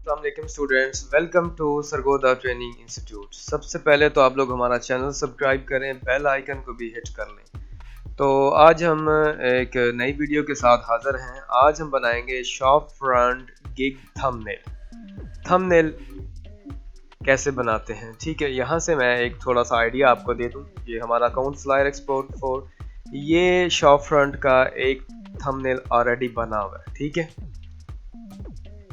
अस्सलाम वालेकुम students, welcome to Sargodha training institute. सबसे पहले तो आप लोग हमारा चैनल सब्सक्राइब करें, बेल आइकन को भी हिट कर लें। तो आज हम एक नई वीडियो के साथ हाज़िर हैं। आज हम बनाएंगे shop front gig thumbnail. Thumbnail कैसे बनाते हैं, ठीक है। यहाँ से मैं एक थोड़ा सा आइडिया आपको दे दूँ। ये हमारा अकाउंट फ्लायर एक्सपोर्ट 4, ये शॉप फ्रंट का एक थंबनेल ऑलरेडी बना हुआ है, ठीक है।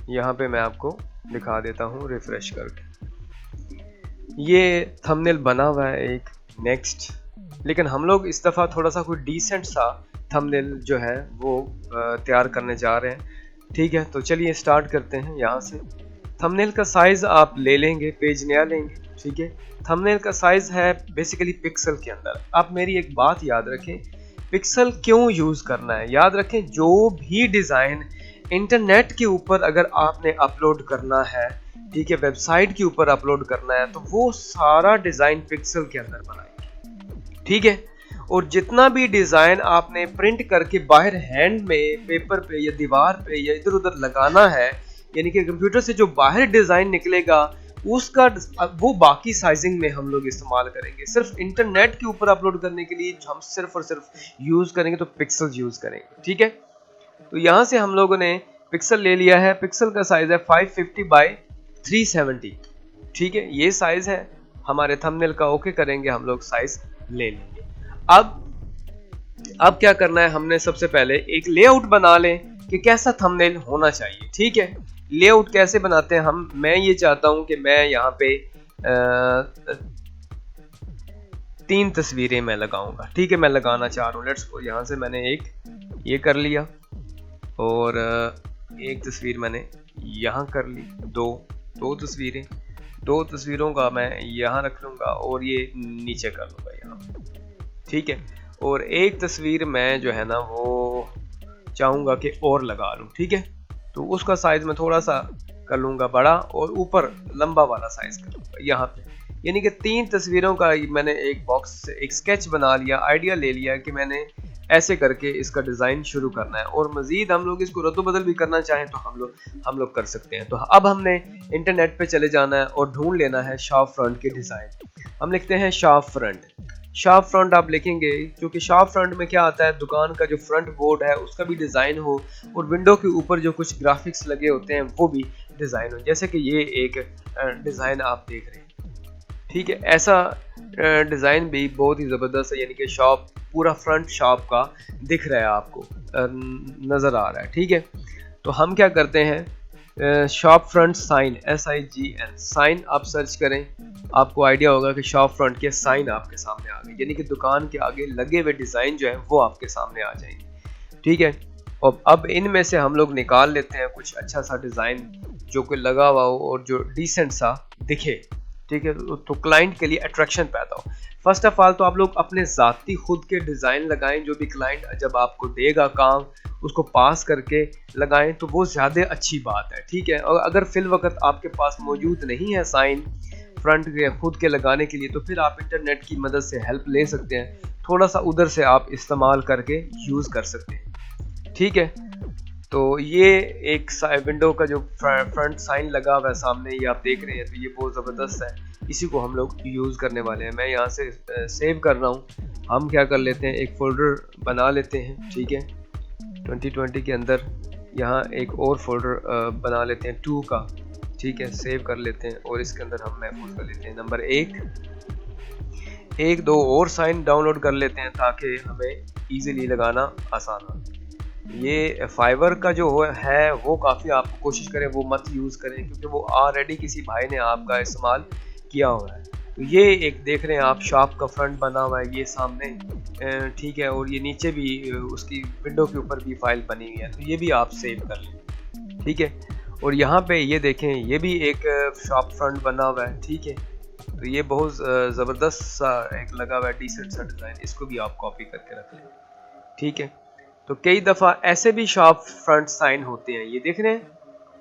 यहाँ पे मैं आपको दिखा देता हूँ रिफ्रेश करके। ये थंबनेल बना हुआ है एक। नेक्स्ट, लेकिन हम लोग इस दफ़ा थोड़ा सा कोई डिसेंट सा थंबनेल जो है वो तैयार करने जा रहे हैं, ठीक है। तो चलिए स्टार्ट करते हैं। यहाँ से थंबनेल का साइज़ आप ले लेंगे, पेज नया लेंगे, ठीक है। थंबनेल का साइज़ है बेसिकली पिक्सल के अंदर। आप मेरी एक बात याद रखें, पिक्सल क्यों यूज़ करना है, याद रखें। जो भी डिज़ाइन इंटरनेट के ऊपर अगर आपने अपलोड करना है, ठीक है, वेबसाइट के ऊपर अपलोड करना है, तो वो सारा डिज़ाइन पिक्सल के अंदर बनाएंगे, ठीक है। और जितना भी डिज़ाइन आपने प्रिंट करके बाहर हैंड में पेपर पे या दीवार पे या इधर उधर लगाना है, यानी कि कंप्यूटर से जो बाहर डिज़ाइन निकलेगा उसका वो बाकी साइजिंग में हम लोग इस्तेमाल करेंगे। सिर्फ इंटरनेट के ऊपर अपलोड करने के लिए हम सिर्फ और सिर्फ यूज़ करेंगे तो पिक्सल यूज़ करेंगे, ठीक है। तो यहाँ से हम लोगों ने पिक्सल ले लिया है। पिक्सल का साइज है 550 बाय 370, ठीक है। ये साइज है हमारे थंबनेल का। ओके करेंगे, हम लोग साइज ले लेंगे। अब क्या करना है, हमने सबसे पहले एक लेआउट बना लें कि कैसा थंबनेल होना चाहिए, ठीक है। लेआउट कैसे बनाते हैं मैं ये चाहता हूं कि मैं यहाँ पे 3 तस्वीरें मैं लगाऊंगा, ठीक है। मैं लगाना चाह रहा हूँ। लेट्स सपोज यहाँ से मैंने एक ये कर लिया और एक तस्वीर मैंने यहाँ कर ली। दो तस्वीरों का मैं यहाँ रख लूँगा और ये नीचे कर लूँगा यहाँ, ठीक है। और एक तस्वीर मैं जो है ना वो चाहूँगा कि और लगा लूँ, ठीक है। तो उसका साइज़ मैं थोड़ा सा कर लूँगा बड़ा और ऊपर लंबा वाला साइज़ कर लूँगा यहाँ पे। यानी कि 3 तस्वीरों का मैंने एक बॉक्स से एक स्केच बना लिया, आइडिया ले लिया कि मैंने ऐसे करके इसका डिज़ाइन शुरू करना है। और मज़ीद हम लोग इसको रद्द बदल भी करना चाहें तो हम लोग कर सकते हैं। तो अब हमने इंटरनेट पे चले जाना है और ढूंढ लेना है शॉप फ्रंट के डिज़ाइन। हम लिखते हैं शॉप फ्रंट आप लिखेंगे, क्योंकि शॉप फ्रंट में क्या आता है, दुकान का जो फ्रंट बोर्ड है उसका भी डिज़ाइन हो और विंडो के ऊपर जो कुछ ग्राफिक्स लगे होते हैं वो भी डिज़ाइन हो, जैसे कि ये एक डिज़ाइन आप देख रहे हैं, ठीक है। ऐसा डिज़ाइन भी बहुत ही ज़बरदस्त है, यानी कि शॉप पूरा फ्रंट शॉप का दिख रहा है, आपको नज़र आ रहा है, ठीक है। तो हम क्या करते हैं, shop front sign, SIGN sign आप सर्च करें, आपको आइडिया होगा कि शॉप फ्रंट के साइन आपके सामने आ गए, यानी कि दुकान के आगे लगे हुए डिज़ाइन जो है वो आपके सामने आ जाएंगे, ठीक है। और अब इनमें से हम लोग निकाल लेते हैं कुछ अच्छा सा डिज़ाइन जो कि लगा हुआ हो और जो डिसेंट सा दिखे, ठीक है। तो क्लाइंट के लिए अट्रैक्शन पैदा हो। फर्स्ट ऑफ ऑल तो आप लोग अपने ज़ाती खुद के डिज़ाइन लगाएं। जो भी क्लाइंट जब आपको देगा काम, उसको पास करके लगाएं तो वो ज़्यादा अच्छी बात है, ठीक है। और अगर फिल वक्त आपके पास मौजूद नहीं है साइन फ्रंट के खुद के लगाने के लिए, तो फिर आप इंटरनेट की मदद से हेल्प ले सकते हैं। थोड़ा सा उधर से आप इस्तेमाल करके यूज़ कर सकते हैं, ठीक है। तो ये एक विंडो का जो फ्रंट साइन लगा हुआ है सामने, ये आप देख रहे हैं, तो ये बहुत ज़बरदस्त है। इसी को हम लोग यूज़ करने वाले हैं। मैं यहाँ से सेव कर रहा हूँ। हम क्या कर लेते हैं, एक फ़ोल्डर बना लेते हैं, ठीक है। 2020 के अंदर यहाँ एक और फोल्डर बना लेते हैं 2 का, ठीक है। सेव कर लेते हैं और इसके अंदर हम महफूज कर लेते हैं नंबर 1, 2 और साइन डाउनलोड कर लेते हैं ताकि हमें ईज़िली लगाना आसान हो। ये फाइवर का जो है वो काफ़ी आप कोशिश करें वो मत यूज़ करें, क्योंकि वो ऑलरेडी किसी भाई ने आपका इस्तेमाल किया हुआ है। तो ये एक देख रहे हैं आप, शॉप का फ्रंट बना हुआ है ये सामने, ठीक है। और ये नीचे भी उसकी विंडो के ऊपर भी फाइल बनी हुई है, तो ये भी आप सेव कर लें, ठीक है। और यहाँ पे ये देखें, ये भी एक शॉप फ्रंट बना हुआ है, ठीक है। तो ये बहुत ज़बरदस्त सा एक लगा हुआ है, डिसेंट सा डिज़ाइन, इसको भी आप कॉपी करके रख लें, ठीक है। तो कई दफ़ा ऐसे भी शॉप फ्रंट साइन होते हैं, ये देख रहे हैं,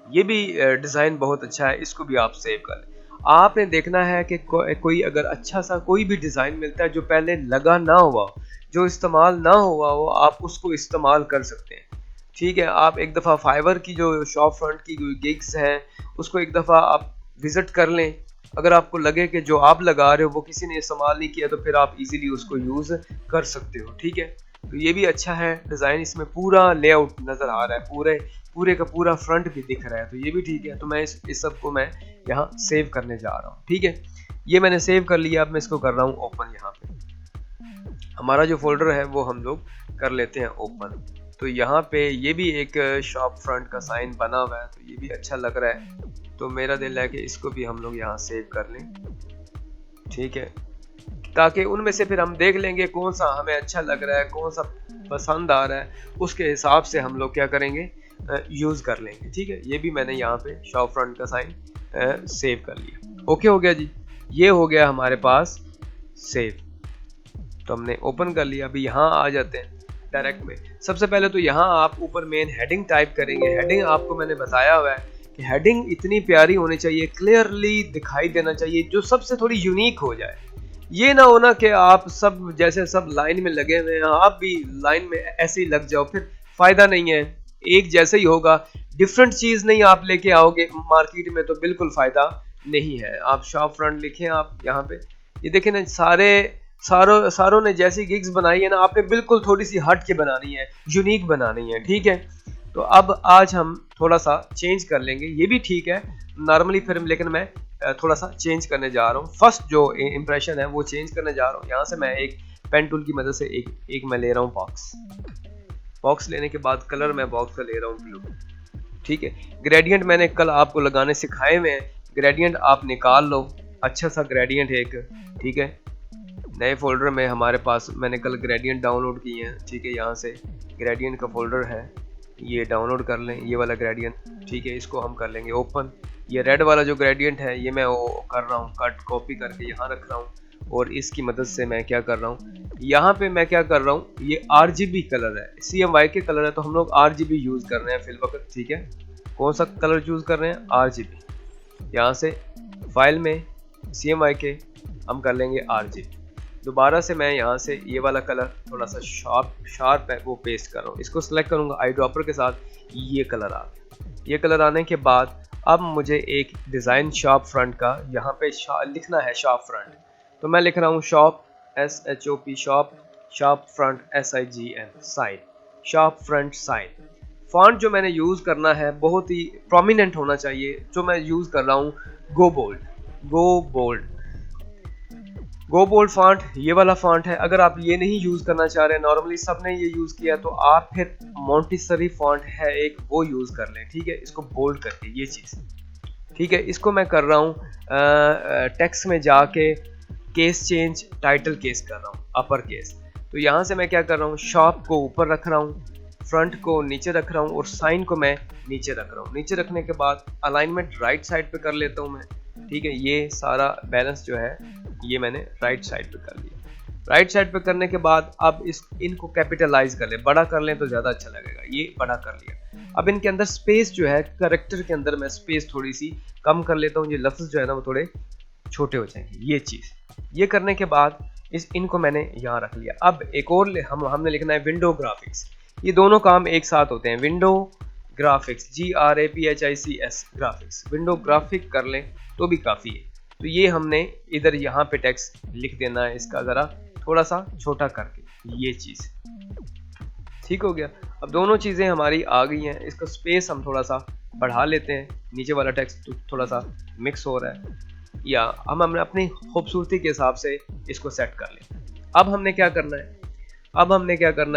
ये भी डिज़ाइन बहुत अच्छा है, इसको भी आप सेव कर लें। आपने देखना है कि कोई अगर अच्छा सा कोई भी डिज़ाइन मिलता है जो पहले लगा ना हुआ, जो इस्तेमाल ना हुआ हो, आप उसको इस्तेमाल कर सकते हैं। ठीक है, आप एक दफ़ा फाइवर की जो शॉप फ्रंट की गिग्स हैं उसको एक दफ़ा आप विज़िट कर लें। अगर आपको लगे कि जो आप लगा रहे हो वो किसी ने इस्तेमाल नहीं किया तो फिर आप इजीली उसको यूज़ कर सकते हो। ठीक है, तो ये भी अच्छा है डिज़ाइन, इसमें पूरा लेआउट नज़र आ रहा है, पूरे का पूरा फ्रंट भी दिख रहा है, तो ये भी ठीक है। तो मैं इस सब को मैं यहाँ सेव करने जा रहा हूँ। ठीक है, ये मैंने सेव कर लिया। अब मैं इसको कर रहा हूँ ओपन। यहाँ पे हमारा जो फोल्डर है वो हम लोग कर लेते हैं ओपन। तो यहाँ पे ये भी एक शॉप फ्रंट का साइन बना हुआ है, तो ये भी अच्छा लग रहा है। तो मेरा दिल है कि इसको भी हम लोग यहाँ सेव कर लें। ठीक है, ताकि उनमें से फिर हम देख लेंगे कौन सा हमें अच्छा लग रहा है, कौन सा पसंद आ रहा है, उसके हिसाब से हम लोग क्या करेंगे, यूज़ कर लेंगे। ठीक है, ये भी मैंने यहाँ पे शॉप फ्रंट का साइन सेव कर लिया। ओके हो गया जी, ये हो गया हमारे पास सेव। तो हमने ओपन कर लिया। अभी यहाँ आ जाते हैं डायरेक्ट में। सबसे पहले तो यहाँ आप ऊपर मेन हेडिंग टाइप करेंगे। हेडिंग आपको मैंने बताया हुआ है कि हेडिंग इतनी प्यारी होनी चाहिए, क्लियरली दिखाई देना चाहिए, जो सबसे थोड़ी यूनिक हो जाए। ये ना होना कि आप सब जैसे सब लाइन में लगे हुए हैं, आप भी लाइन में ऐसे ही लग जाओ, फिर फायदा नहीं है। एक जैसे ही होगा, डिफरेंट चीज नहीं आप लेके आओगे मार्केट में तो बिल्कुल फायदा नहीं है। आप शॉप फ्रंट लिखें, आप यहाँ पे ये देखें ना, सारों ने जैसी गिग्स बनाई है ना, आपने बिल्कुल थोड़ी सी हट के बनानी है, यूनिक बनानी है। ठीक है, तो अब आज हम थोड़ा सा चेंज कर लेंगे, ये भी ठीक है नॉर्मली फिल्म, लेकिन मैं थोड़ा सा चेंज करने जा रहा हूँ। फर्स्ट जो इम्प्रेशन है वो चेंज करने जा रहा हूँ। यहाँ से मैं एक पेन टूल की मदद से एक मैं ले रहा हूँ बॉक्स लेने के बाद कलर मैं बॉक्स का ले रहा हूँ ब्लू। ठीक है, ग्रेडियंट मैंने कल आपको लगाने सिखाए हुए हैं, ग्रेडियंट आप निकाल लो, अच्छा सा ग्रेडियंट एक। ठीक है, नए फोल्डर में हमारे पास मैंने कल ग्रेडियंट डाउनलोड किए हैं। ठीक है, यहाँ से ग्रेडियंट का फोल्डर है, ये डाउनलोड कर लें, ये वाला ग्रेडियंट। ठीक है, इसको हम कर लेंगे ओपन। ये रेड वाला जो ग्रेडियंट है ये मैं वो कर रहा हूँ कट कॉपी करके यहाँ रख रहा हूँ, और इसकी मदद से मैं क्या कर रहा हूँ, यहाँ पे मैं क्या कर रहा हूँ, ये RGB कलर है, CMYK कलर है, तो हम लोग RGB यूज़ कर रहे हैं फिल वक्त। ठीक है, कौन सा कलर चूज़ कर रहे हैं, RGB। यहाँ से फाइल में CMYK हम कर लेंगे RGB। दोबारा से मैं यहाँ से ये वाला कलर थोड़ा सा शार्प है वो पेस्ट कर रहा हूँ, इसको सिलेक्ट करूँगा आई ड्रॉपर के साथ, ये कलर आ गया। ये कलर आने के बाद अब मुझे एक डिज़ाइन शॉप फ्रंट का यहाँ पे लिखना है शॉप फ्रंट, तो मैं लिख रहा हूँ shop SHOP shop front SIGN sign, shop front sign. Font जो मैंने यूज़ करना है बहुत ही प्रोमिनेंट होना चाहिए, जो मैं यूज़ कर रहा हूँ गो बोल्ड फॉन्ट, ये वाला फॉन्ट है। अगर आप ये नहीं यूज़ करना चाह रहे, नॉर्मली सबने ये यूज़ किया, तो आप फिर मॉन्टेसरी फॉन्ट है एक, वो यूज़ कर लें। ठीक है, इसको बोल्ड करके ये चीज़। ठीक है, इसको मैं कर रहा हूँ टेक्स्ट में जाके केस चेंज, टाइटल केस कर रहा हूँ अपर केस। तो यहाँ से मैं क्या कर रहा हूँ, शॉप को ऊपर रख रहा हूँ, फ्रंट को नीचे रख रहा हूँ, और साइन को मैं नीचे रख रहा हूँ। नीचे रखने के बाद अलाइनमेंट राइट साइड पे कर लेता हूँ मैं। ठीक है, ये सारा बैलेंस जो है ये मैंने राइट साइड पे कर लिया। राइट साइड पे करने के बाद अब इनको कैपिटलाइज कर ले, बड़ा कर लें तो ज़्यादा अच्छा लगेगा, ये बड़ा कर लिया। अब इनके अंदर स्पेस जो है, करेक्टर के अंदर मैं स्पेस थोड़ी सी कम कर लेता हूँ, ये लफ्ज़ जो है ना वो थोड़े छोटे हो जाएंगे, ये चीज़। ये करने के बाद इनको मैंने यहाँ रख लिया। अब एक और हमने लिखना है विंडो ग्राफिक्स। ये दोनों काम एक साथ होते हैं, window graphics GRAPHICS graphics, window graphic कर लें तो भी काफ़ी है। तो ये हमने इधर यहाँ पे टेक्स्ट लिख देना है, इसका ज़रा थोड़ा सा छोटा करके, ये चीज़ ठीक हो गया। अब दोनों चीज़ें हमारी आ गई हैं, इसका स्पेस हम थोड़ा सा बढ़ा लेते हैं, नीचे वाला टेक्स्ट थोड़ा सा मिक्स हो रहा है, या हम अपनी खूबसूरती के हिसाब से इसको सेट कर लें। अब हमने क्या करना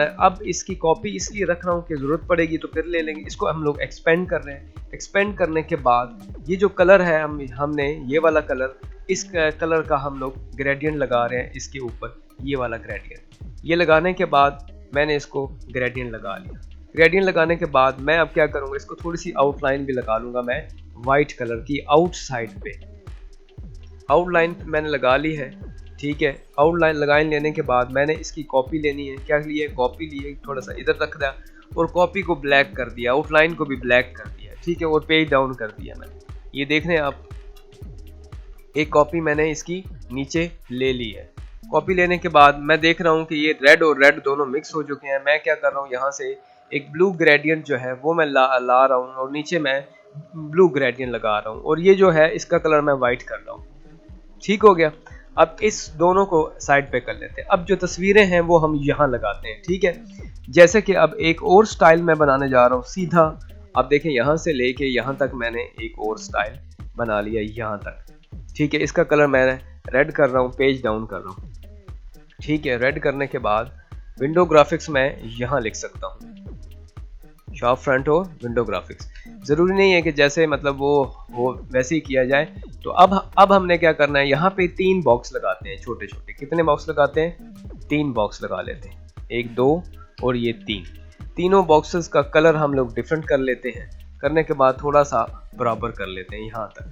है, अब इसकी कॉपी इसलिए रख रहा हूँ कि ज़रूरत पड़ेगी तो फिर ले लेंगे। इसको हम लोग एक्सपेंड कर रहे हैं। एक्सपेंड करने के बाद ये जो कलर है हमने ये वाला कलर, इस कलर का हम लोग ग्रेडियंट लगा रहे हैं इसके ऊपर, ये वाला ग्रेडियंट। ये लगाने के बाद मैंने इसको ग्रेडियंट लगा लिया। ग्रेडियंट लगाने के बाद मैं अब क्या करूँगा, इसको थोड़ी सी आउटलाइन भी लगा लूँगा मैं वाइट कलर की आउटसाइड पे। आउटलाइन मैंने लगा ली है। ठीक है, आउटलाइन लगाइन लेने के बाद मैंने इसकी कॉपी लेनी है। क्या लिए, कॉपी लिए, थोड़ा सा इधर रख दिया और कॉपी को ब्लैक कर दिया, आउटलाइन को भी ब्लैक कर दिया। ठीक है, और पेज डाउन कर दिया मैंने। ये देख रहे हैं आप, एक कॉपी मैंने इसकी नीचे ले ली है। कॉपी लेने के बाद मैं देख रहा हूँ कि ये रेड और रेड दोनों मिक्स हो चुके हैं। मैं क्या कर रहा हूँ, यहाँ से एक ब्लू ग्रेडियंट जो है वो मैं ला रहा हूँ और नीचे मैं ब्लू ग्रेडियंट लगा रहा हूँ और ये जो है इसका कलर मैं वाइट कर रहा हूँ। ठीक हो गया। अब इस दोनों को साइड पे कर लेते हैं। अब जो तस्वीरें हैं वो हम यहाँ लगाते हैं। ठीक है, जैसे कि अब एक और स्टाइल मैं बनाने जा रहा हूँ सीधा। आप देखें यहाँ से लेके यहाँ तक मैंने एक और स्टाइल बना लिया यहाँ तक। ठीक है, इसका कलर मैं रेड कर रहा हूँ, पेज डाउन कर रहा हूँ। ठीक है, रेड करने के बाद विंडो ग्राफिक्स मैं यहाँ लिख सकता हूँ, शॉप फ्रंट और विंडो ग्राफिक्स। ज़रूरी नहीं है कि जैसे मतलब वो वैसे ही किया जाए। तो अब हमने क्या करना है, यहाँ पे 3 बॉक्स लगाते हैं छोटे छोटे। कितने बॉक्स लगाते हैं? 3 बॉक्स लगा लेते हैं, 1 2 और ये 3। तीनों बॉक्सेस का कलर हम लोग डिफरेंट कर लेते हैं। करने के बाद थोड़ा सा बराबर कर लेते हैं यहाँ तक।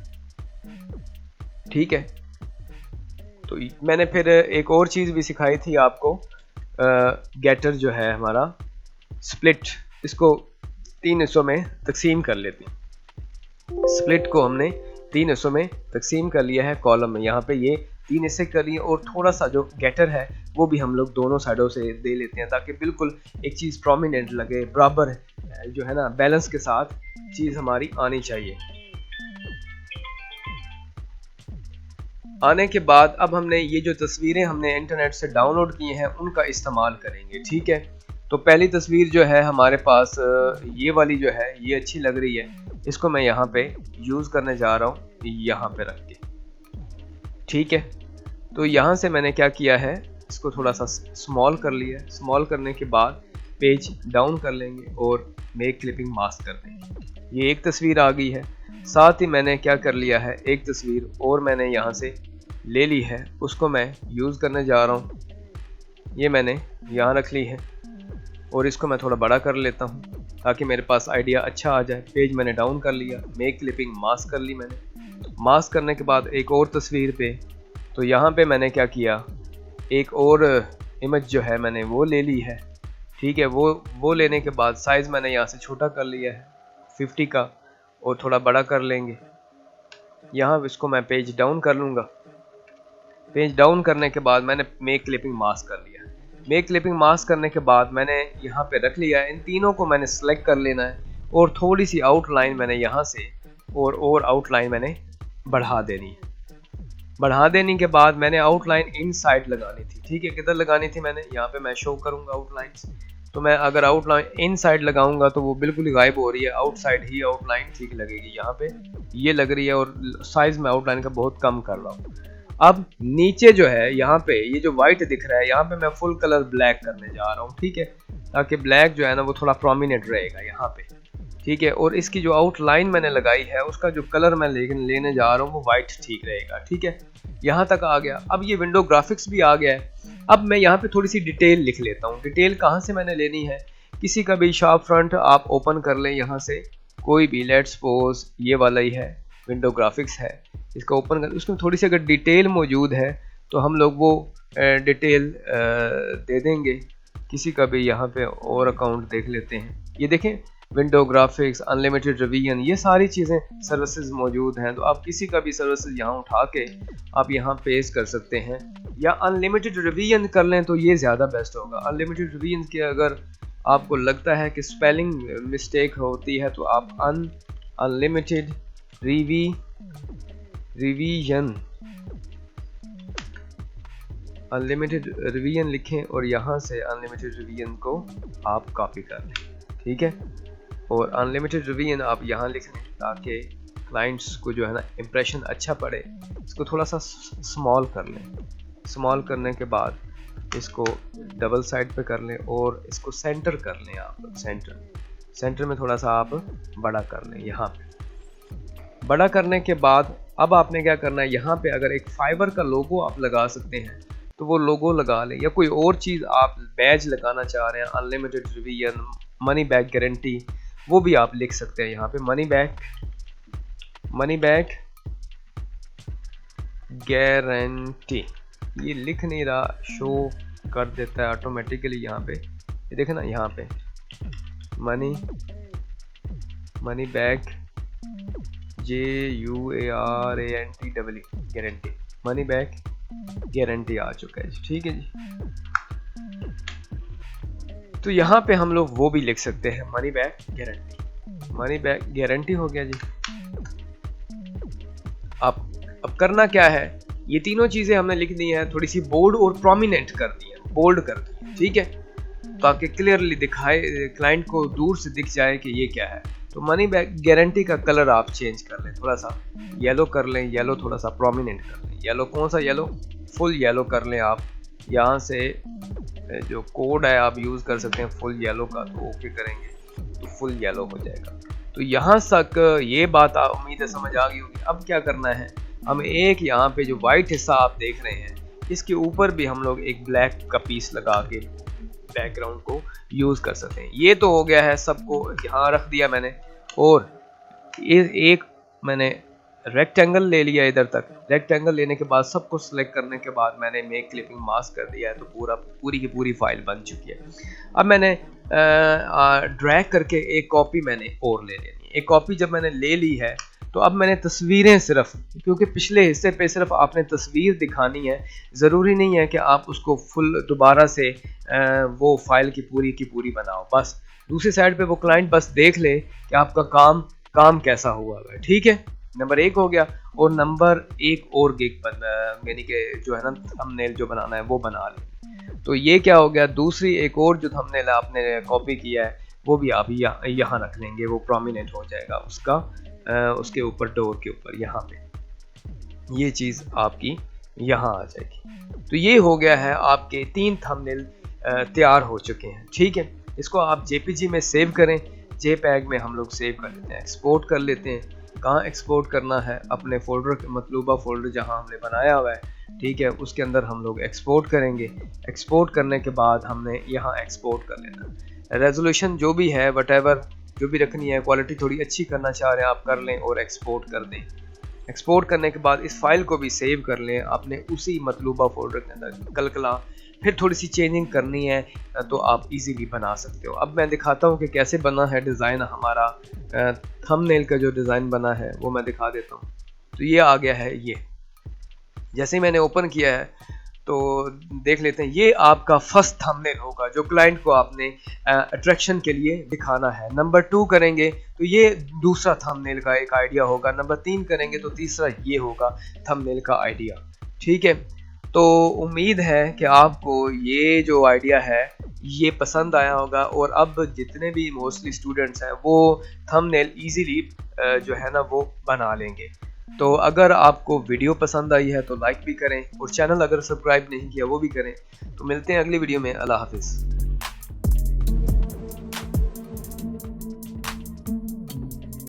ठीक है, तो मैंने फिर एक और चीज़ भी सिखाई थी आपको, गेटर जो है हमारा स्प्लिट, इसको 3 हिस्सों में तकसीम कर लेते हैं। स्प्लिट को हमने 3 हिस्सों में तकसीम कर लिया है कॉलम में। यहाँ पे ये 3 हिस्से कर लिए और थोड़ा सा जो गेटर है वो भी हम लोग दोनों साइडों से दे लेते हैं ताकि बिल्कुल एक चीज़ प्रोमिनेंट लगे, बराबर जो है ना बैलेंस के साथ चीज़ हमारी आनी चाहिए। आने के बाद अब हमने ये जो तस्वीरें हमने इंटरनेट से डाउनलोड की हैं उनका इस्तेमाल करेंगे। ठीक है, तो पहली तस्वीर जो है हमारे पास ये वाली जो है ये अच्छी लग रही है, इसको मैं यहाँ पे यूज़ करने जा रहा हूँ यहाँ पे रख के। ठीक है, तो यहाँ से मैंने क्या किया है, इसको थोड़ा सा स्मॉल कर लिया। स्मॉल करने के बाद पेज डाउन कर लेंगे और मेक क्लिपिंग मास्क कर देंगे। ये एक तस्वीर आ गई है। साथ ही मैंने क्या कर लिया है, एक तस्वीर और मैंने यहाँ से ले ली है, उसको मैं यूज़ करने जा रहा हूँ। ये मैंने यहाँ रख ली है और इसको मैं थोड़ा बड़ा कर लेता हूँ ताकि मेरे पास आइडिया अच्छा आ जाए। पेज मैंने डाउन कर लिया, मेक क्लिपिंग मास्क कर ली मैंने। मास्क करने के बाद एक और तस्वीर पे, तो यहाँ पे मैंने क्या किया, एक और इमेज जो है मैंने वो ले ली है। ठीक है, वो लेने के बाद साइज़ मैंने यहाँ से छोटा कर लिया है 50 का और थोड़ा बड़ा कर लेंगे। यहाँ इसको मैं पेज डाउन कर लूँगा। पेज डाउन करने के बाद मैंने मेक क्लिपिंग मास्क कर लिया। मेक क्लिपिंग मास्क करने के बाद मैंने यहाँ पे रख लिया है। इन तीनों को मैंने सेलेक्ट कर लेना है और थोड़ी सी आउटलाइन मैंने यहाँ से और आउटलाइन मैंने बढ़ा देनी है। बढ़ा देने के बाद मैंने आउटलाइन इनसाइड लगानी थी। ठीक है, किधर लगानी थी मैंने, यहाँ पे मैं शो करूँगा आउटलाइंस। तो मैं अगर आउटलाइन इनसाइड लगाऊंगा तो वो बिल्कुल ही गायब हो रही है, आउटसाइड ही आउटलाइन ठीक लगेगी। यहाँ पे ये लग रही है और साइज में आउटलाइन का बहुत कम कर रहा हूँ। अब नीचे जो है यहाँ पे ये जो व्हाइट दिख रहा है, यहाँ पे मैं फुल कलर ब्लैक करने जा रहा हूँ। ठीक है, ताकि ब्लैक जो है ना वो थोड़ा प्रोमिनेंट रहेगा यहाँ पे। ठीक है, और इसकी जो आउटलाइन मैंने लगाई है उसका जो कलर मैं लेने जा रहा हूँ वो व्हाइट ठीक रहेगा। ठीक है, यहाँ तक आ गया। अब ये विंडो ग्राफिक्स भी आ गया है। अब मैं यहाँ पे थोड़ी सी डिटेल लिख लेता हूँ। डिटेल कहाँ से मैंने लेनी है, किसी का भी शॉप फ्रंट आप ओपन कर लें, यहाँ से कोई भी, लेट्स सपोज ये वाला ही है, विंडो ग्राफिक्स है, इसका ओपन कर, उसमें थोड़ी सी अगर डिटेल मौजूद है तो हम लोग वो डिटेल दे देंगे। किसी का भी यहाँ पे और अकाउंट देख लेते हैं, ये देखें विंडो ग्राफिक्स, अनलिमिटेड रिवीजन, ये सारी चीज़ें सर्विसेज मौजूद हैं। तो आप किसी का भी सर्विसेज यहाँ उठा के आप यहाँ पेश कर सकते हैं, या अनलिमिटेड रिवीजन कर लें तो ये ज़्यादा बेस्ट होगा। अनलिमिटेड रिवीजन के अगर आपको लगता है कि स्पेलिंग मिस्टेक होती है तो आप अनलिमिटेड रिवीजन लिखें और यहाँ से अनलिमिटेड रिवीजन को आप कॉपी कर लें। ठीक है, और अनलिमिटेड रिवीजन आप यहाँ लिख लें ताकि क्लाइंट्स को जो है ना इम्प्रेशन अच्छा पड़े। इसको थोड़ा सा स्मॉल कर लें। स्मॉल करने के बाद इसको डबल साइड पे कर लें और इसको सेंटर कर लें। आप सेंटर में थोड़ा सा आप बड़ा कर लें। यहाँ पे बड़ा करने के बाद अब आपने क्या करना है, यहाँ पे अगर एक फाइबर का लोगो आप लगा सकते हैं तो वो लोगो लगा लें, या कोई और चीज़ आप बैज लगाना चाह रहे हैं, unlimited revision, money back guarantee, वो भी आप लिख सकते हैं। यहाँ पे मनी बैक गारंटी, ये लिख नहीं रहा, शो कर देता है ऑटोमेटिकली। यहाँ पे ये देखें ना, यहाँ पे money back GUARANTE guarantee, money back guarantee आ चुका है जी। ठीक है जी, तो यहाँ पे हम लोग वो भी लिख सकते हैं money back guarantee. Money back guarantee हो गया जी। अब करना क्या है, ये तीनों चीजें हमने लिख दी हैं, थोड़ी सी बोल्ड और प्रोमिनेंट कर दी है, बोल्ड कर दी है, ठीक है, ताकि क्लियरली दिखाए, क्लाइंट को दूर से दिख जाए कि ये क्या है। तो मनी बैक गारंटी का कलर आप चेंज कर लें, थोड़ा सा येलो कर लें, येलो थोड़ा सा प्रोमिनेंट कर लें। येलो कौन सा येलो, फुल येलो कर लें आप। यहाँ से जो कोड है आप यूज़ कर सकते हैं फुल येलो का, तो ओके करेंगे तो फुल येलो हो जाएगा। तो यहाँ तक ये बात उम्मीद है समझ आ गई होगी। अब क्या करना है, हम एक यहाँ पे जो वाइट हिस्सा आप देख रहे हैं, इसके ऊपर भी हम लोग एक ब्लैक का पीस लगा के बैकग्राउंड को यूज़ कर सकते हैं। ये तो हो गया है, सबको यहाँ रख दिया मैंने, और एक मैंने रेक्टेंगल ले लिया इधर तक। रेक्टेंगल लेने के बाद सबको सिलेक्ट करने के बाद मैंने मेक क्लिपिंग मास्क कर दिया है, तो पूरी की पूरी फाइल बन चुकी है। अब मैंने ड्रैग करके एक कॉपी मैंने और ले लेनी है। एक कॉपी जब मैंने ले ली है, तो अब मैंने तस्वीरें सिर्फ, क्योंकि पिछले हिस्से पे सिर्फ आपने तस्वीर दिखानी है, ज़रूरी नहीं है कि आप उसको फुल दोबारा से वो फाइल की पूरी बनाओ। बस दूसरी साइड पे वो क्लाइंट बस देख ले कि आपका काम कैसा हुआ है, ठीक है। नंबर 1 हो गया। और नंबर 1 और गिग यानी कि जो है ना थंबनेल जो बनाना है वो बना लें। तो ये क्या हो गया, दूसरी एक और जो थंबनेल आपने कॉपी किया है वो भी आप यहाँ रख लेंगे, वो प्रोमिनेंट हो जाएगा उसका उसके ऊपर, डोर के ऊपर यहाँ पे ये चीज़ आपकी यहाँ आ जाएगी। तो ये हो गया है, आपके 3 थंबनेल तैयार हो चुके हैं, ठीक है। इसको आप जेपीजी में सेव करें, जेपैग में हम लोग सेव कर लेते हैं, एक्सपोर्ट कर लेते हैं। कहाँ एक्सपोर्ट करना है, अपने फोल्डर, मतलूबा फोल्डर जहाँ हमने बनाया हुआ है, ठीक है, उसके अंदर हम लोग एक्सपोर्ट करेंगे। एक्सपोर्ट करने के बाद हमने यहाँ एक्सपोर्ट कर लेना। रेजोल्यूशन जो भी है, वटेवर जो भी रखनी है, क्वालिटी थोड़ी अच्छी करना चाह रहे हैं आप कर लें और एक्सपोर्ट कर दें। एक्सपोर्ट करने के बाद इस फाइल को भी सेव कर लें अपने उसी मतलूबा फोल्डर के अंदर। कल फिर थोड़ी सी चेंजिंग करनी है तो आप इजीली बना सकते हो। अब मैं दिखाता हूँ कि कैसे बना है डिज़ाइन हमारा, थंबनेल का जो डिज़ाइन बना है वो मैं दिखा देता हूँ। तो ये आ गया है, ये जैसे ही मैंने ओपन किया है तो देख लेते हैं, ये आपका फर्स्ट थंबनेल होगा जो क्लाइंट को आपने अट्रैक्शन के लिए दिखाना है। नंबर 2 करेंगे तो ये दूसरा थंबनेल का एक आइडिया होगा। नंबर 3 करेंगे तो तीसरा ये होगा थंबनेल का आइडिया, ठीक है। तो उम्मीद है कि आपको ये जो आइडिया है ये पसंद आया होगा, और अब जितने भी मोस्टली स्टूडेंट्स हैं वो थंबनेल इजीली जो है ना वो बना लेंगे। तो अगर आपको वीडियो पसंद आई है तो लाइक भी करें, और चैनल अगर सब्सक्राइब नहीं किया वो भी करें। तो मिलते हैं अगली वीडियो में। अल्लाह हाफिज़।